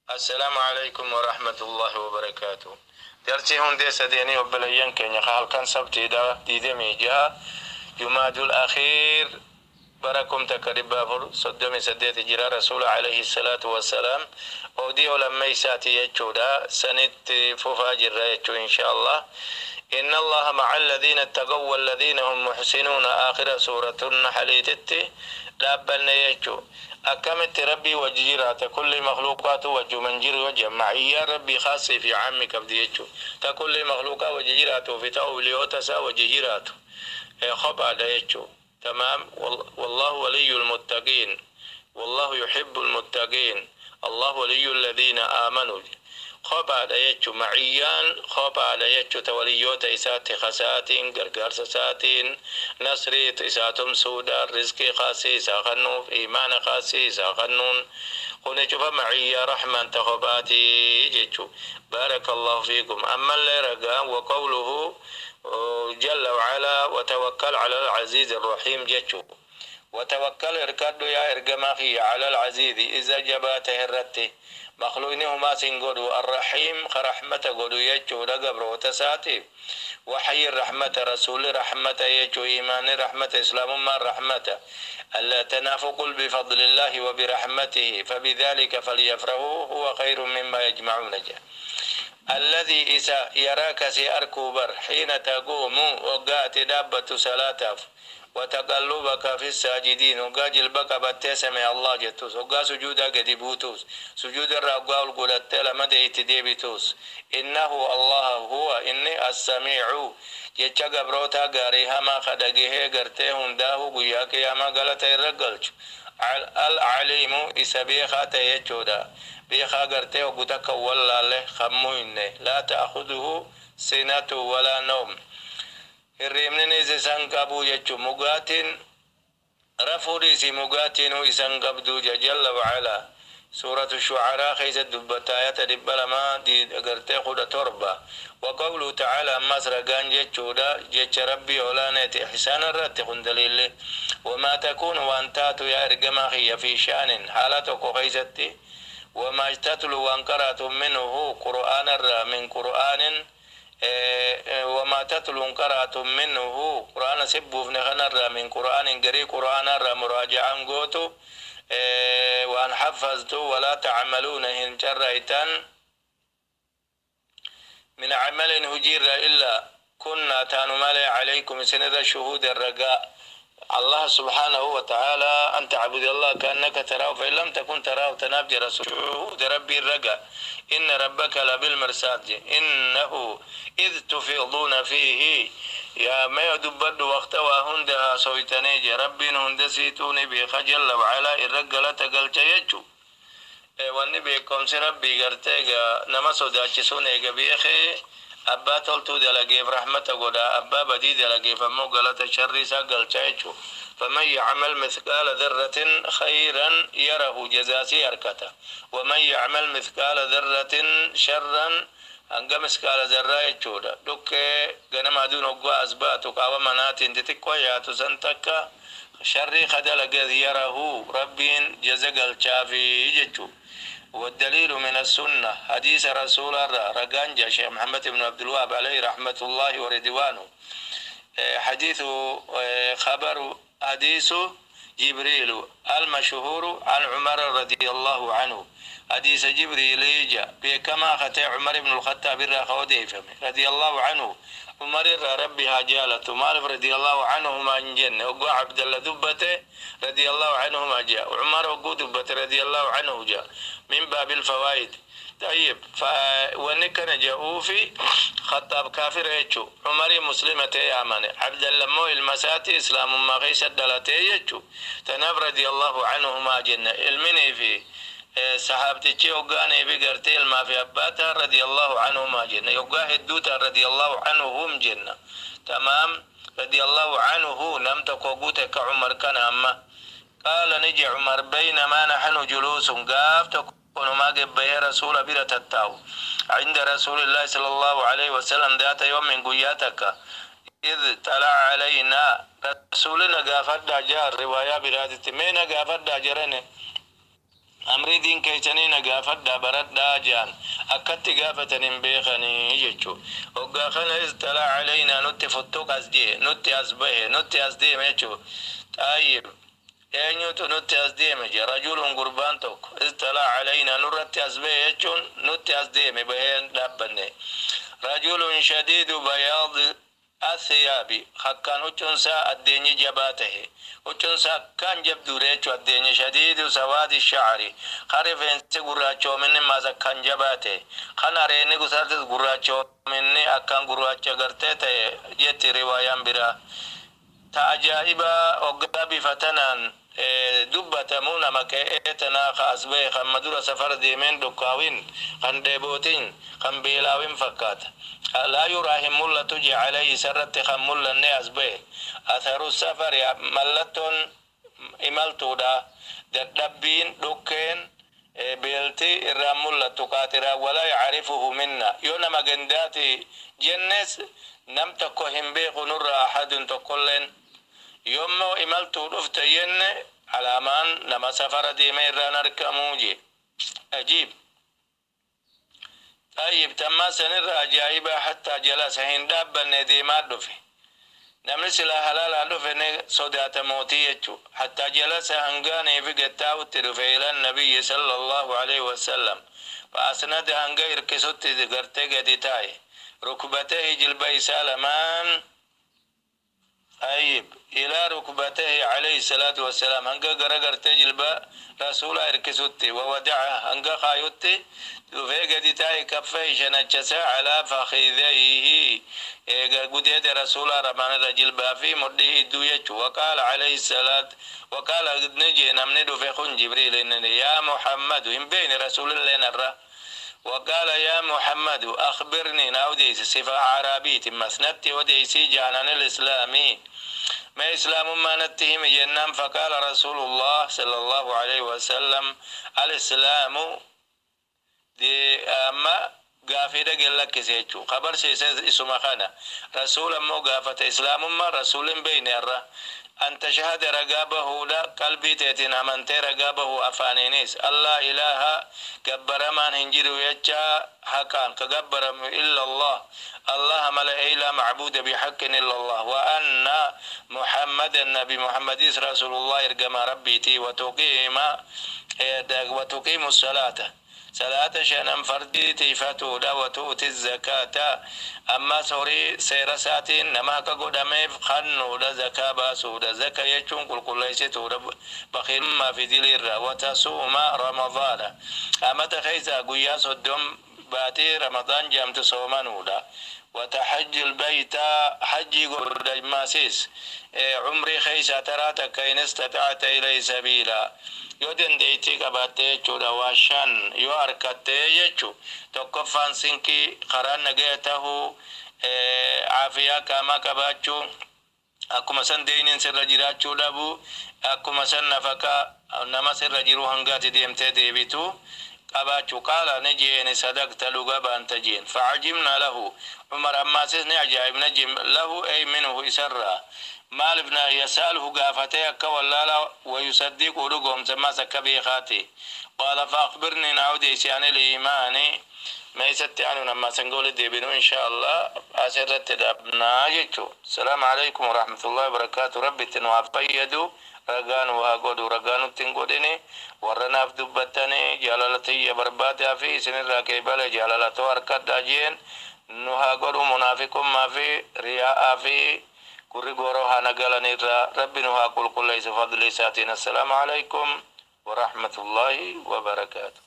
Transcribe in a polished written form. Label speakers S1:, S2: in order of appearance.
S1: السلام عليكم ورحمة الله وبركاته. درسي هون دي سديني وبليان كن يخال كان سبتي دا دي ميجا جماد الأخير بركم تكربا فر صدمي سديت جرا رسول عليه الصلاة والسلام ودي ولما يساتي يجودا سنت ففاجر يجو إن شاء الله. إن الله مع الذين اتقوا والذين هم محسنون آخر سورة النحل تتي لابن يجو أكملت ربي وجيرات كل مخلوقات وجه منجر وجه معي ربي خاصي في عامك بديتشو تكل مخلوقات وجيرات في تأوليوتسا وجيرات خبا ديتشو تمام. والله ولي المتقين والله يحب المتقين الله ولي الذين آمنوا خبا ديتشو معيان خبا ديتشو توليوت إسات خساتين غرغر ساتين نصري إساتم سودا رزق خاصي ساخنو إيمان خاصي ساخنون هنا شوف معي رحمة تخباتي جيتشو بارك الله فيكم. أما اللي رقا وقوله جل وعلا وتوكل على العزيز الرحيم جيتشو وتوكل اركادو يا ارقماخي على العزيز إذا جباته الرتي مخلوقينهما سنقولوا الرحيم خرحمة قولوا يجو لقبر وتساتي وحي الرحمة رسول رحمة يجو إيمان رحمة إسلام ما رحمة ألا تنافقوا بفضل الله وبرحمته فبذلك فليفرحوا هو خير مما يجمعون جاء. الذي إذا يراك سيأركوبر حين تقوم وقات دابة سلاتف وتقلبك في الساجدين وقاجل بك بتسمع الله جتوس وقا سجودا قدبوتوس سجود الرقاء القلت لما ديتديبتوس إنه الله هو إني السميع جتشا قبروتا قاريها ما خدقه قرته هنداه قياك يا ما قلت الرقلش العليم إسا بيخا تيجودا بيخا قرته وقتك والله له خمو إنه لا تأخذه سنة ولا نوم الرمن إسان قبو يجو مقاتن رفوري سي مقاتن إسان قبدو جل وعلا. سورة الشعراء خيزة دبتاية دبلا ما دي أقرتي خود تربة. وقوله تعالى مسرقان جيتشودا جيتش ربي ولانيت إحسان الرد دليل وما تكون وانتاتو يا إرقماخي في شان حالتك خيزتي وما اجتتلوا وانقرأتم منه قرآن من قرآن وما تتلو قرأتم منه قرآن سبوا فنخنر من قرآن قري قرآن مراجعا قوتو وأن حفظتوا ولا تعملون إن جريتان من عمل هجير إلا كنا تانمالي عليكم سند شهود الرقاء الله سبحانه وتعالى أن تعبد الله كأنك تراه فإن لم تكن تراه تنابج شهود ربي الرقاء إن ربك لبالمرصاد إنه إذ تفيضون فيه يا ما يدبر وقت وهندها سويتنيج ربي هندسيتوني بخجل وعلى الرقلة قلت يجو والنبي كم ربي قرتيجا نما سوداچسون ايجا بيخي أبا تلتو دلقي برحمة قدا أبا بدي دلقي فمو قلت شر ساقل چايچو فمن يعمل مثقال ذرة خيرا يره جزاسي أركته ومن يعمل مثقال ذرة شرا أنقى مثقال ذرة يجودا دوك غنم أدون أقوى أسبات وقاوة منات انتتك وياتو سنتك شر خدل يره ربين جزقل شافي يجو. والدليل من السنة حديث رسول الله رقانجا شيخ محمد بن عبد الوهاب عليه رحمة الله ورضوانه حديث خبر حديث جبريل المشهور عن عمر رضي الله عنه حديث جبريل جاء بكما خطى عمر بن الخطاب رضي الله عنه عمر ربي هاجالة مالف رضي الله عنهما جنة وقع عبد الله دبته رضي الله عنهما جاء وعمر وقو دبته رضي الله عنه جاء من باب الفوائد. طيب ونكن جاءوا في خطاب كافر يجو عمر مسلمة يامن عبد الله مو المساتي إسلام ما غيس الدلته يجو تناب رضي الله عنهما جنة المني في صحابتي يوغاني بقرتي ما في أباتا رضي الله عنهما جنة يوغاه الدوتا رضي الله عنهم جنة تمام رضي الله عنه نم تقوقوتك عمر كان أما قال نجي عمر بينما نحن جلوس قاف تكون ما قبه رسول بيرة التاو عند رسول الله صلى الله عليه وسلم ذات يوم من قياتك إذ طلع علينا رسولنا قافت داجار رواية برادة مين قافت داجرين أمري دين كيسنين قافت دابرت داجان أكت قافتن بيخني يجو وقاخنا استلا علينا نتي فتوك أزدي نتي أزبه نتي أزدي ميجو طيب eenyutu nutti as deeme je rajulun gurbaan tokko istalaa calaynaa nurratti as bahe jechuun nutti as deeme baheen dhaabbanne rajulun shadiidu bayaadi athiyaabi akkaan huccunsaa addeenyi jabaa tahe huccunsaa akkaan jabduure jechuu addeenyi shadiidu sawaadi shacri kan rifeensi gurraachoominni maas akkaan jabaa tahe kan areenni gusartis gurraachoominni akkaan gurraacha gartee tahe jetti riwaayaan biraa تعجائبا وقابي فتنان دبتمون مكايتنا خاسبي خم مدور سفر ديمين دكاوين خن ديبوتين خن بيلاوين فكات لا يراهم ملة تجي عليه سرت خم ملة الناس به أثر السفر ملتون إمالتو دا دبين دكين بيلتي الرامل تقاترا ولا يعرفه منا يونا مجنداتي جنس نم تكوهم بيق نور أحد تقولن يوم إملتو رفتين على مان لما سفر ديمي رانر كموجي أجيب طيب تما سنر أجايبا حتى جلس هنداب النديمات دفي نمن سلا حلال دفي صدات موتي يجو حتى جلس هنغاني في قتاو تدفي إلى النبي صلى الله عليه وسلم فأسند هنغا إركسوت دقرتي قدتاي ركبته جلبي سالمان أيب إلى ركبته عليه الصلاة والسلام هنگا غرغرت جلبا رسول إركسوت وودعه هنگا خايوت وفي قدتاي كفه شنجسا على فخذيه قديت رسول رمان رجل بافي مده دوية وقال عليه الصلاة وقال نجي نمني دفع خن جبريل يا محمد هم بين رسول الله نرى وقال يا محمد أخبرني ناوديس صفة عربية مسندت وديسي جانان الإسلامي ما إسلام ما نتهم جنان فقال رسول الله صلى الله عليه وسلم الإسلام دي أما قافدة قل لك سيجو خبر سيسا اسم خانا رسول مو قافة إسلام ما رسول بين الرّ أن تشهد رقابه لا قلبي تيتين أمنت رقابه أفانينيس الله إله قبر من هنجر ويجا حقان كقبر إلا الله الله ملا إلا معبود بحق إلا الله وأن محمد النبي محمد رسول الله إرقم ربيتي وتقيم الصلاة صلاة شأن فردي تيفتو دا وتؤتي الزكاة أما سوري سيرساتين نما كقدامي خنو دا زكاة باسو دا زكاة يجون كل ليستو دا بخير ما في دلير وتصوم رمضان أما تخيزا قياس الدم باتي رمضان جامت صومانو دا وتحج البيت حج قرد ماسيس عمري خيسا تراتك إن استطعت إلي سبيلا يودن ديتي كباتي چودا واشان يو أركتي يچو تقفان سنكي قران نگيته عافية كما كباتشو أكما سن دينين سر جراچو دابو أكما سن نفكا نما سر جرو هنگاتي ديمتي ديبتو قباتشو قال نجيني صدقت لغبا أنت جين فعجمنا له عمر أما سيسني عجائب نجم له أي منه إسرّا مال ابن يساله قافتي كولالا ويصدق لقوم سما سكبي خاتي قال فأخبرني نعودي سيان الإيمان ما يستطيعون لما سنقول ديبنو إن شاء الله أسرت دابنا جيتو السلام عليكم ورحمة الله وبركاته ربي تنوافيدو رغان وهاقودو رغانو تنقوديني ورنا فدبتاني جلالتي برباتي في سن الراكيبال جلالتو أركاد داجين نهاقودو منافقون ما في رياء في كوري غورو هانغالا نيرا ربنا ها كل ليس فضل ساتين السلام عليكم ورحمة الله وبركاته